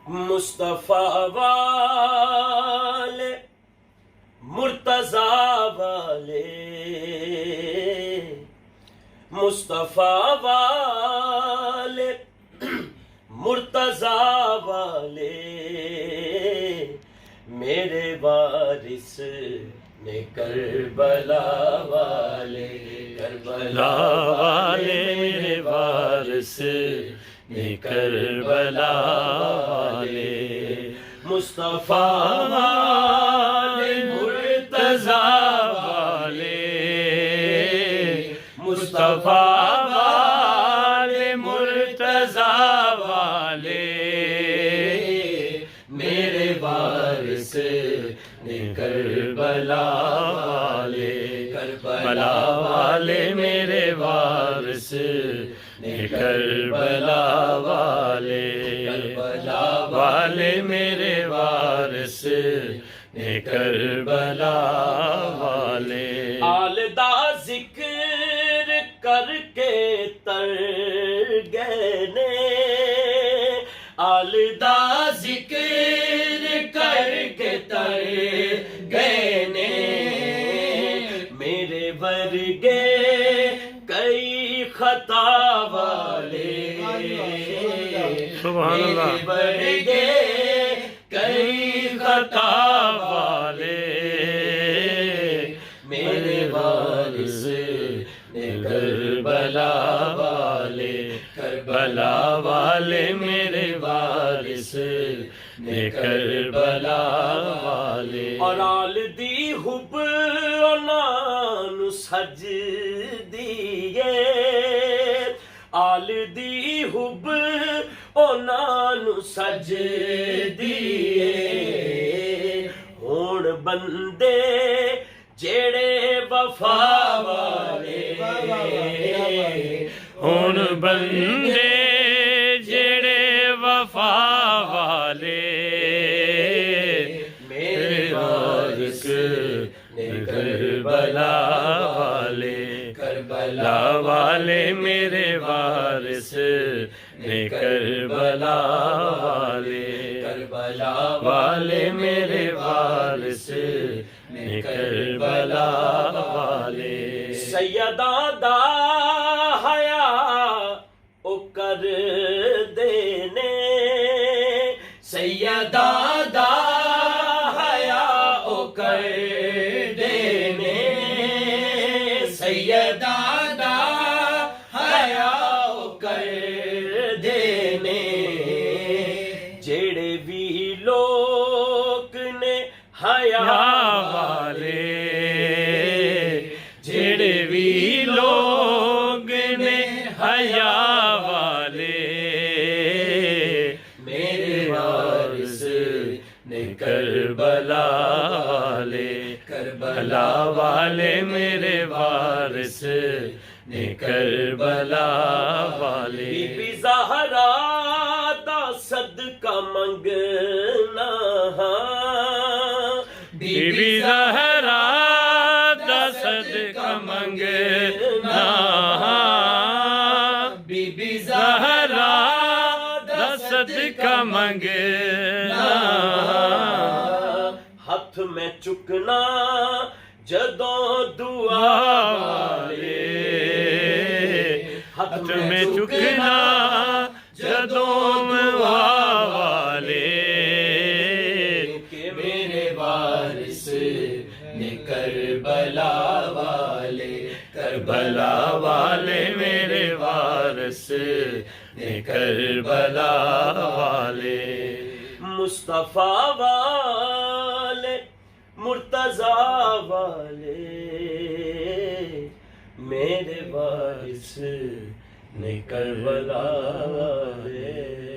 مصطفیٰ والے مرتضیٰ والے مصطفیٰ والے مرتضیٰ والے میرے وارث نے کربلا والے کربلا والے میرے وارث نے کربلا والے مصطفیٰ والے مرتضیٰ والے مصطفیٰ والے مرتضیٰ والے میرے وارث نے کربلا والے کربلا والے میرے وارث نے کربلا والے کربلا والے میرے وارث نے کربلا والے آلدہ ذکر کر کے تر گئے نے آلدہ ذکر کر کے تر گئے نے میرے ورگے کئی خطا والے سبحان اللہ میرے ورگے کئی خطا والے میرے وارث نے کربلا والے کربلا والے میرے وارث نے کربلا والے اور آل دی حب انان سج دیے آل دی حب انان سج دیے ہون بندے جیڑے وفا والے ہن بندے جڑے وفا والے میرے وارث نے کربلا والے کربلا والے میرے وارث نے کربلا والے کربلا والے میرے وارث نے کربلا والے سیدہ دا حیا او کر دینے سیدہ دا حیا او کر دینے سیدہ دا حیا او کر دینے جڑے بھی لوگ نے حیا والے جڑے بھی لوگ نے حیا والے میرے وارث نے کربلا والے کربلا والے میرے وارث نے کربلا والے بی بی زہرا دا صدقہ منگنا بی بی زہرا دا صدقہ منگنا بی بی زہرا دا صدقہ منگنا ہاتھ میں چکنا جدوں دعا والے ہاتھ میں چکنا جدوں دعا والے کہ میرے وارث نے کربلا والے کربلا والے میرے وارث نے کربلا والے مصطفیٰ والے مرتضیٰ والے میرے وارث نے کربلا والے